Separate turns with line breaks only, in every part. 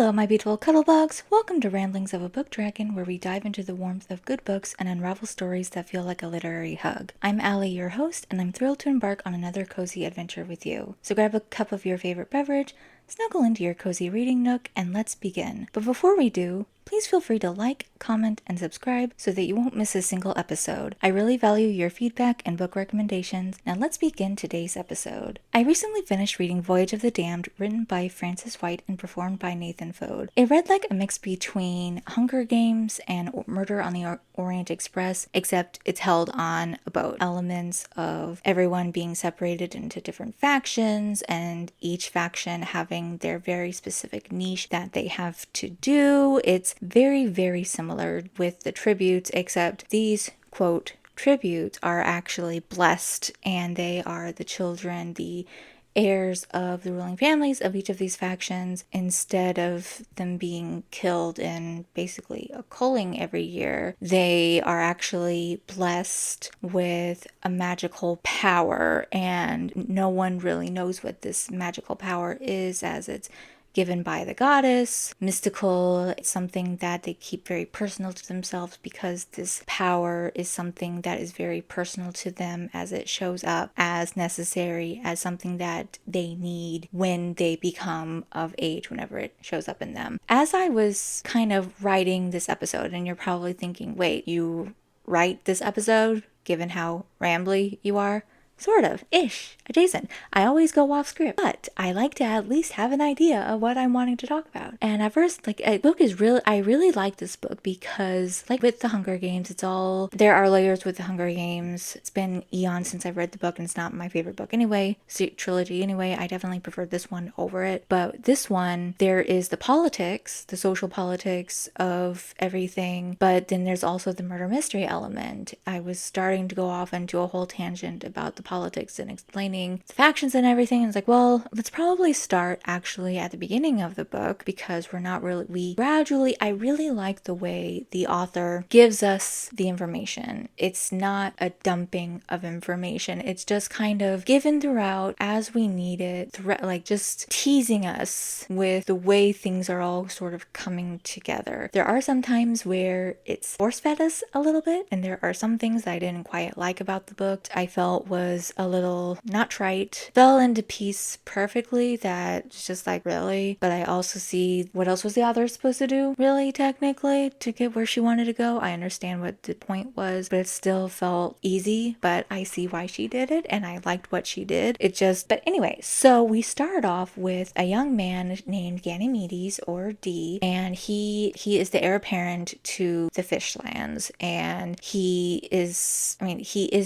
Hello, my beautiful cuddlebugs. Welcome to Ramblings of a Book Dragon, where we dive into the warmth of good books and unravel stories that feel like a literary hug. I'm Allie, your host, and I'm thrilled to embark on another cozy adventure with you. So grab a cup of your favorite beverage, snuggle into your cozy reading nook, and let's begin. But before we do, please feel free to like, comment, and subscribe so that you won't miss a single episode. I really value your feedback and book recommendations. Now let's begin today's episode. I recently finished reading Voyage of the Damned, written by Frances White and performed by Nathan Fode. It read like a mix between Hunger Games and Murder on the Orient Express, except it's held on a boat. Elements of everyone being separated into different factions, and each faction having their very specific niche that they have to do. It's very, very similar with the tributes, except these, quote, tributes are actually blessed, and they are the children, the heirs of the ruling families of each of these factions, instead of them being killed in basically a culling every year. They are actually blessed with a magical power, and no one really knows what this magical power is, as it's given by the goddess. Mystical, it's something that they keep very personal to themselves, because this power is something that is very personal to them, as it shows up as necessary, as something that they need when they become of age, whenever it shows up in them. As I was kind of writing this episode, and you're probably thinking, wait, you write this episode given how rambly you are? Sort of, ish, adjacent. I always go off script, but I like to at least have an idea of what I'm wanting to talk about. And at first, I really like this book because, like with the Hunger Games, there are layers with the Hunger Games. It's been eons since I've read the book, and it's not my favorite book anyway, trilogy anyway. I definitely prefer this one over it. But this one, there is the politics, the social politics of everything, but then there's also the murder mystery element. I was starting to go off into a whole tangent about the politics and explaining the factions and everything. And it's like, well, let's probably start actually at the beginning of the book, because I really like the way the author gives us the information. It's not a dumping of information. It's just kind of given throughout as we need it, just teasing us with the way things are all sort of coming together. There are some times where it's force-fed us a little bit, and there are some things that I didn't quite like about the book. I felt was a little not trite, fell into piece perfectly, that it's just like, really? But I also see, what else was the author supposed to do, really, technically, to get where she wanted to go? I understand what the point was, but it still felt easy. But I see why she did it, and I liked what she did. But anyway, so we start off with a young man named Ganymedes, or D, and he is the heir apparent to the Fishlands, and he is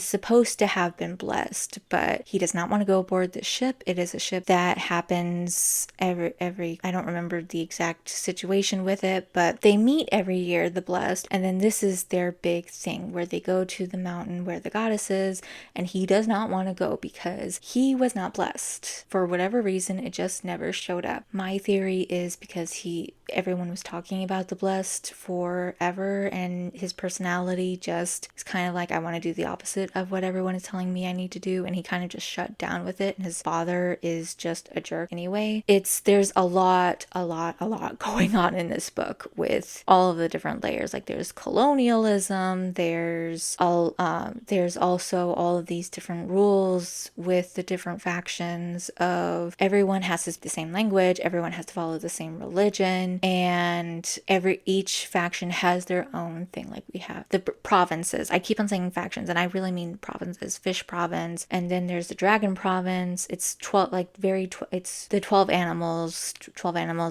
supposed to have been blessed, but he does not want to go aboard the ship. It is a ship that happens every I don't remember the exact situation with it, but they meet every year, the blessed, and then this is their big thing where they go to the mountain where the goddess is, and he does not want to go because he was not blessed. For whatever reason, it just never showed up. My theory is because everyone was talking about the blessed forever, and his personality just is kind of like, I want to do the opposite of what everyone is telling me I need to do, and he kind of just shut down with it, and his father is just a jerk anyway. There's a lot going on in this book with all of the different layers. Like, there's colonialism, there's also all of these different rules with the different factions of everyone has the same language, everyone has to follow the same religion, and each faction has their own thing. Like, we have the provinces. I keep on saying factions, and I really mean provinces. Fish province, and then there's the dragon province. It's it's the 12 animals,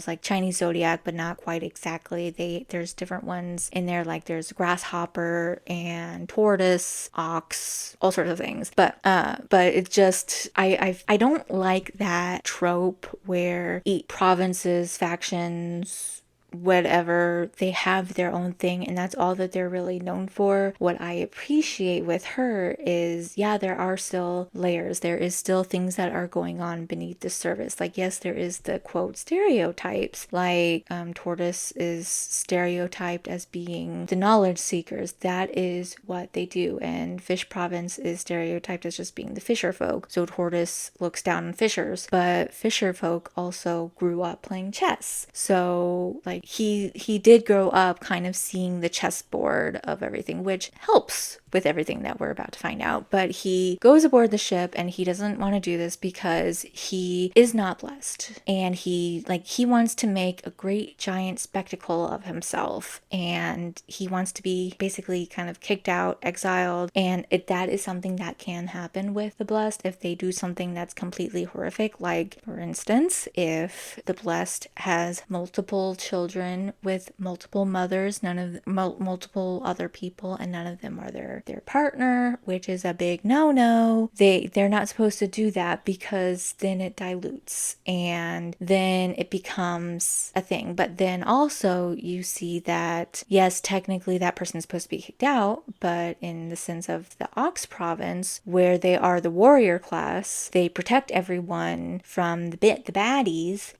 like Chinese zodiac, but not quite exactly. There's different ones in there, like there's grasshopper and tortoise, ox, all sorts of things. But it's just, I don't like that trope where each provinces, factions, whatever, they have their own thing, and that's all that they're really known for. What I appreciate with her is, yeah, there are still layers. There is still things that are going on beneath the surface. Like, yes, there is the quote stereotypes, like Tortoise is stereotyped as being the knowledge seekers. That is what they do. And Fish Province is stereotyped as just being the fisher folk. So Tortoise looks down on fishers, but fisher folk also grew up playing chess. So like he did grow up kind of seeing the chessboard of everything, which helps with everything that we're about to find out. But he goes aboard the ship and he doesn't want to do this because he is not blessed. And he wants to make a great giant spectacle of himself. And he wants to be basically kind of kicked out, exiled. And that is something that can happen with the blessed if they do something that's completely horrific. Like, for instance, if the blessed has multiple children with multiple mothers, multiple other people, and none of them are their partner, which is a big no-no. They're not supposed to do that because then it dilutes and then it becomes a thing. But then also you see that, yes, technically that person is supposed to be kicked out, but in the sense of the Ox province, where they are the warrior class, they protect everyone from the baddies.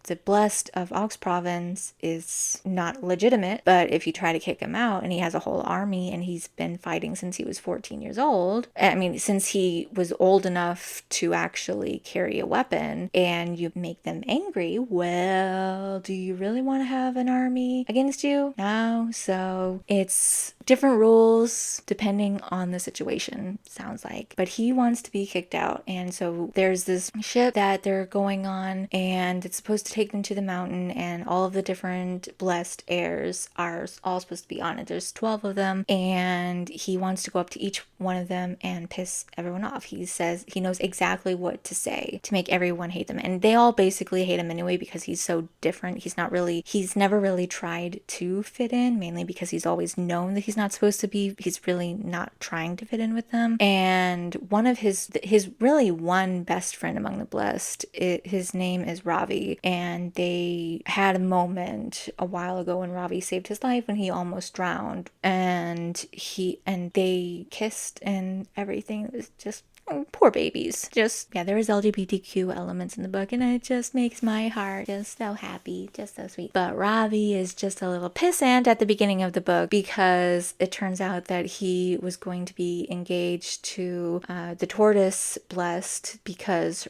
The blessed of Ox province is not legitimate, but if you try to kick him out and he has a whole army and he's been fighting since he was 14 years old, I mean, since he was old enough to actually carry a weapon, and you make them angry, well, do you really want to have an army against you? No. So it's different rules depending on the situation, sounds like. But he wants to be kicked out, and so there's this ship that they're going on, and it's supposed to take them to the mountain, and all of the different blessed heirs are all supposed to be on it. There's 12 of them, and he wants to go up to each one of them and piss everyone off. He says he knows exactly what to say to make everyone hate them, and they all basically hate him anyway because he's so different. He's never really tried to fit in, mainly because he's always known that he's not supposed to be. He's really not trying to fit in with them. And one of his really one best friend among the blessed, his name is Ravi, and they had a moment a while ago when Ravi saved his life when he almost drowned, and they kissed and everything. It was just poor babies. Just, yeah, there is LGBTQ elements in the book, and it just makes my heart just so happy, just so sweet. But Ravi is just a little pissant at the beginning of the book because it turns out that he was going to be engaged to the tortoise blessed, because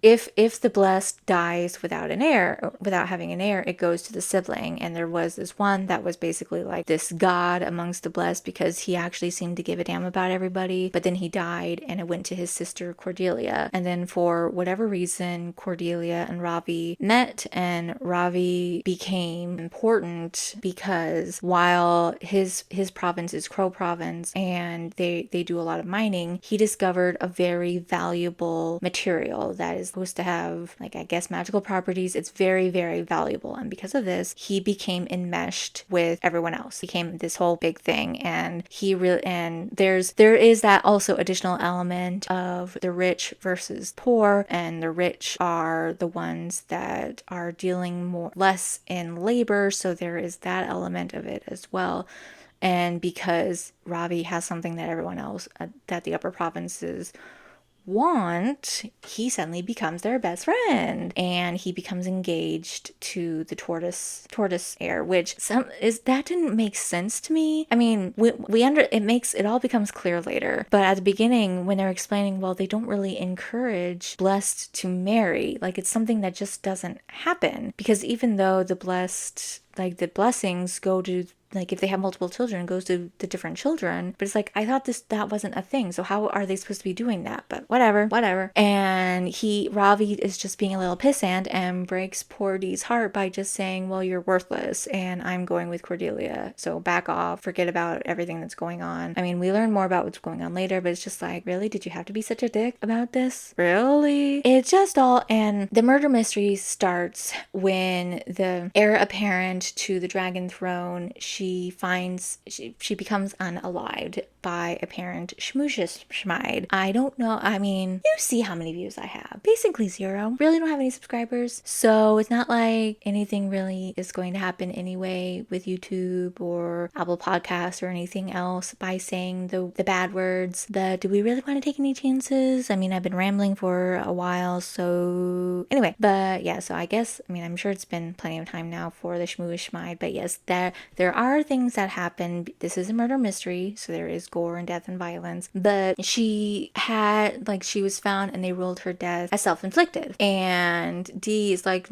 if the blessed dies without having an heir, it goes to the sibling. And there was this one that was basically like this god amongst the blessed because he actually seemed to give a damn about everybody, but then he died and it went to his sister Cordelia. And then for whatever reason, Cordelia and Ravi met, and Ravi became important because while his province is Crow Province and they do a lot of mining, he discovered a very valuable material that is supposed to have, like, I guess, magical properties. It's very, very valuable, and because of this, he became enmeshed with everyone else. He became this whole big thing, and there is that also additional element of the rich versus poor, and the rich are the ones that are dealing less in labor, so there is that element of it as well. And because Ravi has something that everyone else, that the upper provinces want, he suddenly becomes their best friend, and he becomes engaged to the tortoise heir, which that didn't make sense to me. I mean, it all becomes clear later, but at the beginning when they're explaining, well, they don't really encourage blessed to marry, like it's something that just doesn't happen, because even though the blessed, like the blessings go to, like, if they have multiple children, it goes to the different children. But it's like, I thought that wasn't a thing. So how are they supposed to be doing that? But whatever. And Ravi is just being a little pissant and breaks poor Dee's heart by just saying, well, you're worthless and I'm going with Cordelia. So back off, forget about everything that's going on. I mean, we learn more about what's going on later, but it's just like, really? Did you have to be such a dick about this? Really? It's just all, and the murder mystery starts when the heir apparent to the dragon throne, she becomes unalived. by a parent schmooshishmide. I don't know. I mean, you see how many views I have. Basically 0. Really don't have any subscribers. So it's not like anything really is going to happen anyway with YouTube or Apple Podcasts or anything else by saying the bad words. Do we really want to take any chances? I mean, I've been rambling for a while, so anyway. But yeah, so I guess, I mean, I'm sure it's been plenty of time now for the schmooshmide. But yes, there are things that happen. This is a murder mystery, so there is gore and death and violence. But she was found and they ruled her death as self-inflicted. And Dee is like,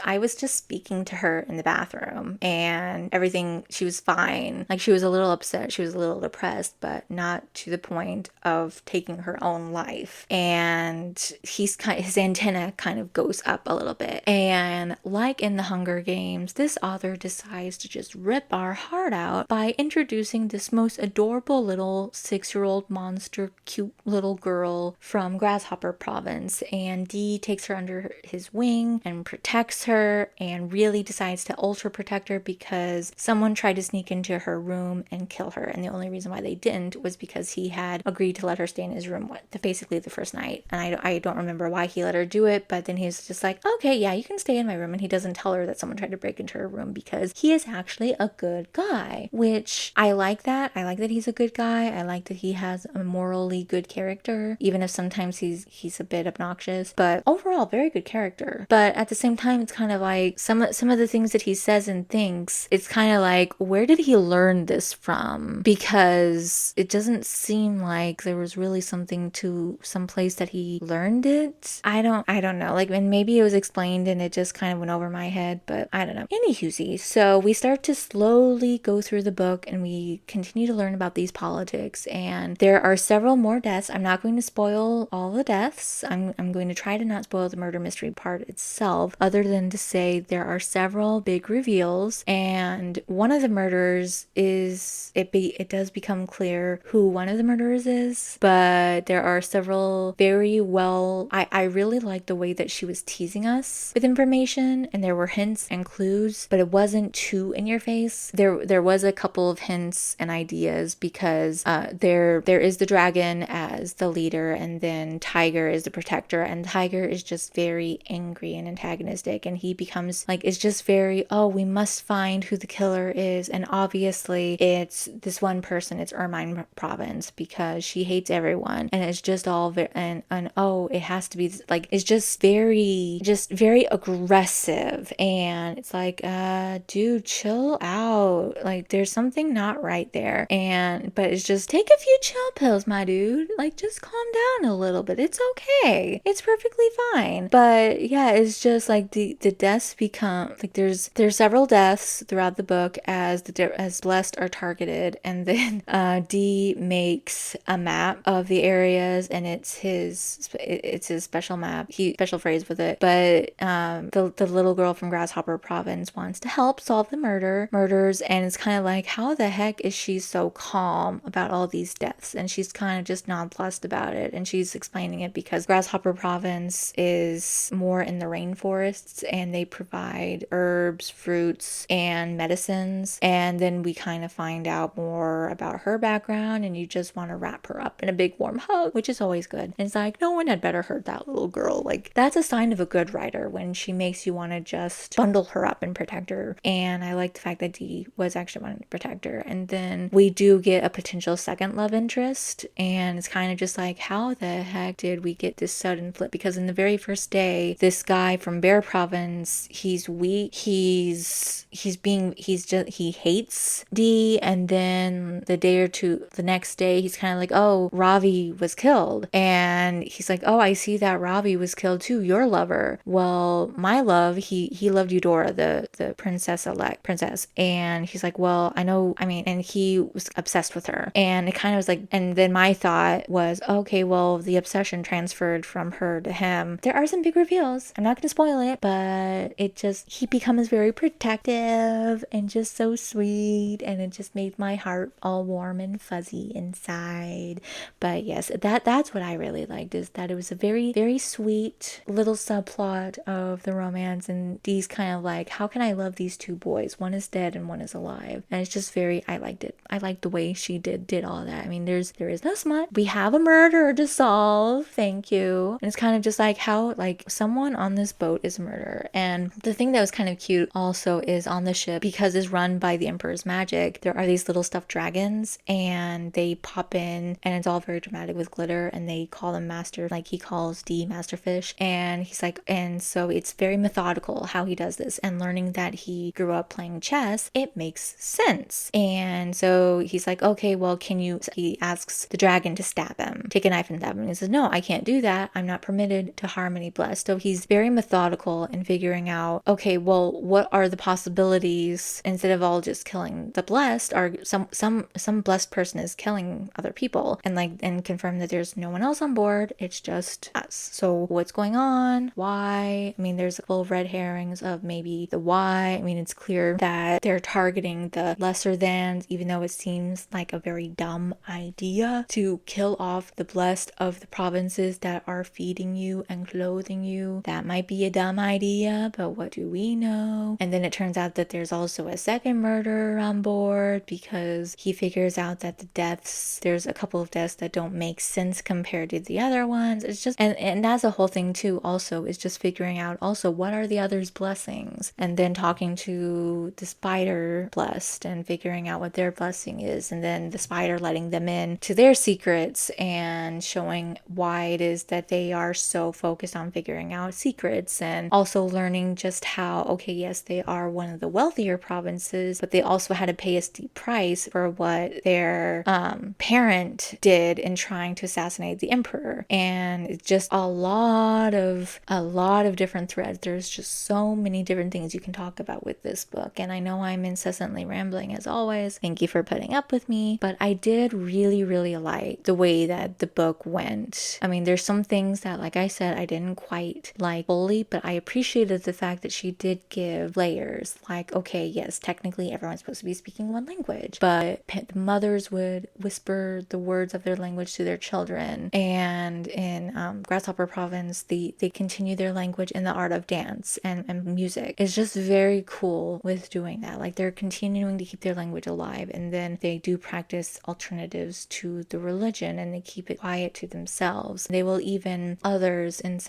I was just speaking to her in the bathroom and everything, she was fine. Like, she was a little upset, she was a little depressed, but not to the point of taking her own life. And his antenna kind of goes up a little bit. And like in the Hunger Games, this author decides to just rip our heart out by introducing this most adorable little 6-year-old monster, cute little girl from Grasshopper Province. And Dee takes her under his wing and protects her and really decides to ultra protect her because someone tried to sneak into her room and kill her. And the only reason why they didn't was because he had agreed to let her stay in his room basically the first night. And I don't remember why he let her do it, but then he's just like, okay, yeah, you can stay in my room. And he doesn't tell her that someone tried to break into her room because he is actually a good guy, which I like that. I like that he's a good guy. I like that he has a morally good character, even if sometimes he's a bit obnoxious, but overall very good character. But at the same time, it's kind of like some of the things that he says and thinks, it's kind of like, where did he learn this from? Because it doesn't seem like there was really something to some place that he learned it. I don't know. Like, and maybe it was explained and it just kind of went over my head, but I don't know. Anywho, so we start to slowly go through the book and we continue to learn about these politics, and there are several more deaths. I'm not going to spoil all the deaths. I'm going to try to not spoil the murder mystery part itself, other than to say there are several big reveals, and one of the murderers is, it does become clear who one of the murderers is, but there are several very well, I really like the way that she was teasing us with information, and there were hints and clues, but it wasn't too in your face. There was a couple of hints and ideas because there is the dragon as the leader, and then Tiger is the protector, and Tiger is just very angry and antagonistic, and he becomes like, it's just very, oh, we must find who the killer is, and obviously it's this one person, it's Ermine Province, because she hates everyone, and it's just all and oh, it has to be like, it's just very aggressive, and it's like, dude, chill out, like there's something not right there. But it's just, take a few chill pills, my dude, like just calm down a little bit, it's okay, it's perfectly fine. But yeah, it's just like the deaths become like, there's several deaths throughout the book as Blessed are targeted, and then Dee makes a map of the areas, and it's his special map, special phrase with it. But the little girl from Grasshopper Province wants to help solve the murders, and it's kind of like, how the heck is she so calm about all these deaths? And she's kind of just nonplussed about it, and she's explaining it because Grasshopper Province is more in the rainforests, and they provide herbs, fruits, and medicines. And then we kind of find out more about her background, and you just want to wrap her up in a big warm hug, which is always good. And it's like, no one had better hurt that little girl. Like, that's a sign of a good writer, when she makes you want to just bundle her up and protect her. And I like the fact that Dee was actually wanting to protect her. And then we do get a potential second love interest, and it's kind of just like, how the heck did we get this sudden flip? Because in the very first day, this guy from Bear Province, he's weak, he hates Dee, and then the next day, he's kind of like, oh, Ravi was killed, and he's like, oh, I see that Ravi was killed too, your lover. Well, my love, he loved Eudora, the princess, and he's like, well, I know, I mean, and he was obsessed with her. And it kind of was like, and then my thought was, okay, well, the obsession transferred from her to him. There are some big reveals, I'm not gonna spoil it, but he becomes very protective and just so sweet, and it just made my heart all warm and fuzzy inside. But yes, that's what I really liked, is that it was a very, very sweet little subplot of the romance, and Dee's kind of like, how can I love these two boys? One is dead and one is alive. And it's just very, I liked it. I liked the way she did did all that. I mean, there is no smut. We have a murder to solve. Thank you. And it's kind of just like how like someone on this boat is a murderer. And the thing that was kind of cute also is on the ship, because it's run by the Emperor's magic, there are these little stuffed dragons and they pop in and it's all very dramatic with glitter and they call them master, like he calls D Masterfish. And he's like, and so it's very methodical how he does this, and learning that he grew up playing chess, it makes sense. And so he's like, okay, well, he asks the dragon to stab him, take a knife and stab him. And he says, no, I can't do that. I'm not permitted to harm any blessed. So he's very methodical in figuring out, okay, well, what are the possibilities instead of all just killing the blessed, or some blessed person is killing other people, and confirm that there's no one else on board, it's just us. So what's going on? Why? I mean, there's little red herrings of maybe the why. I mean, it's clear that they're targeting the lesser thans, even though it seems like a very dumb idea to kill off the blessed of the provinces that are feeding you and clothing you. That might be a dumb idea, but what do we know? And then it turns out that there's also a second murderer on board, because he figures out that there's a couple of deaths that don't make sense compared to the other ones. It's just, and that's a whole thing too, also, is just figuring out also what are the others' blessings, and then talking to the spider blessed and figuring out what their blessing is, and then the spider letting them in to their secrets and showing why it is that they are so focused on figuring out secrets, and also learning just how, okay, yes, they are one of the wealthier provinces, but they also had to pay a steep price for what their parent did in trying to assassinate the emperor. And it's just a lot of different threads. There's just so many different things you can talk about with this book, and I know I'm incessantly rambling as always. Thank you for putting up with me, but I did really like the way that the book went. I mean, there's some things that, like I said, I didn't quite like fully, but I appreciated the fact that she did give layers. Like, okay, yes, technically everyone's supposed to be speaking one language, but the mothers would whisper the words of their language to their children, and in Grasshopper Province, they continue their language in the art of dance and music. It's just very cool with doing that. Like, they're continuing to keep their language alive, and then they do practice alternatives to the religion, and they keep it quiet to themselves. They will even others in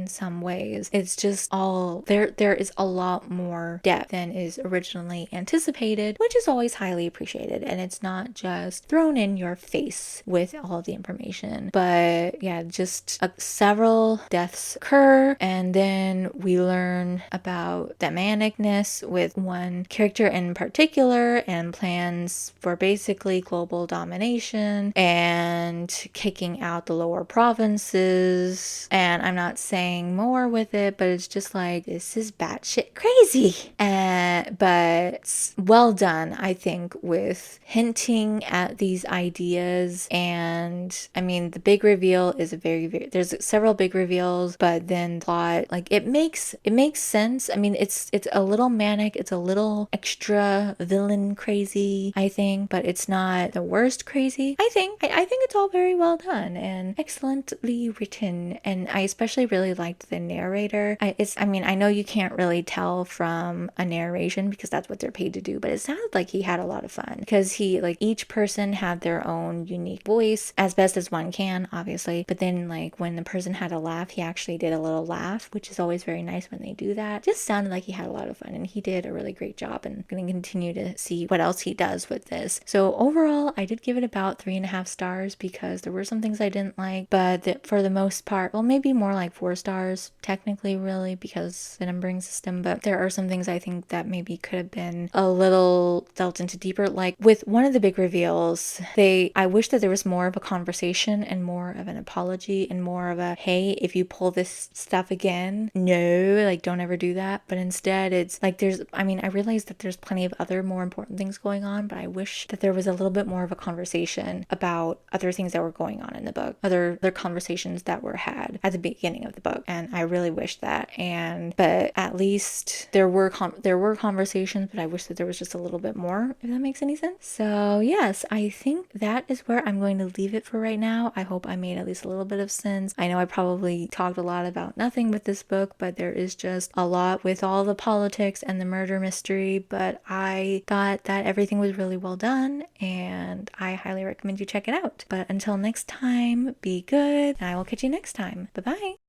some ways. It's just all there is a lot more depth than is originally anticipated, which is always highly appreciated, and it's not just thrown in your face with all the information. But yeah, just several deaths occur, and then we learn about the manicness with one character in particular, and plans for basically global domination and kicking out the lower provinces. And I'm not saying more with it, but it's just like, this is batshit crazy. But well done, I think, with hinting at these ideas. And I mean, the big reveal is there's several big reveals, but then plot, like, it makes sense. I mean, it's a little manic, it's a little extra villain crazy, I think, but it's not the worst crazy. I think it's all very well done and excellently written, and I especially really liked the narrator. I know you can't really tell from a narration because that's what they're paid to do, but it sounded like he had a lot of fun, because each person had their own unique voice as best as one can, obviously, but then like when the person had a laugh, he actually did a little laugh, which is always very nice when they do that. Just sounded like he had a lot of fun, and he did a really great job, and I'm going to continue to see what else he does with this. So overall, I did give it about 3.5 stars, because there were some things I didn't like, but for the most part, well, maybe more like 4 stars technically, really, because the numbering system, but there are some things I think that maybe could have been a little delved into deeper. Like with one of the big reveals, I wish that there was more of a conversation and more of an apology and more of a, hey, if you pull this stuff again, no, like, don't ever do that. But instead it's like, I realize that there's plenty of other more important things going on, but I wish that there was a little bit more of a conversation about other things that were going on in the book, other conversations that were had at the beginning of the book, and I really wish that. But at least there were conversations, but I wish that there was just a little bit more, if that makes any sense. So yes, I think that is where I'm going to leave it for right now. I hope I made at least a little bit of sense. I know I probably talked a lot about nothing with this book, but there is just a lot with all the politics and the murder mystery, but I thought that everything was really well done, and I highly recommend you check it out. But until next time, be good, and I will catch you next time. Bye-bye!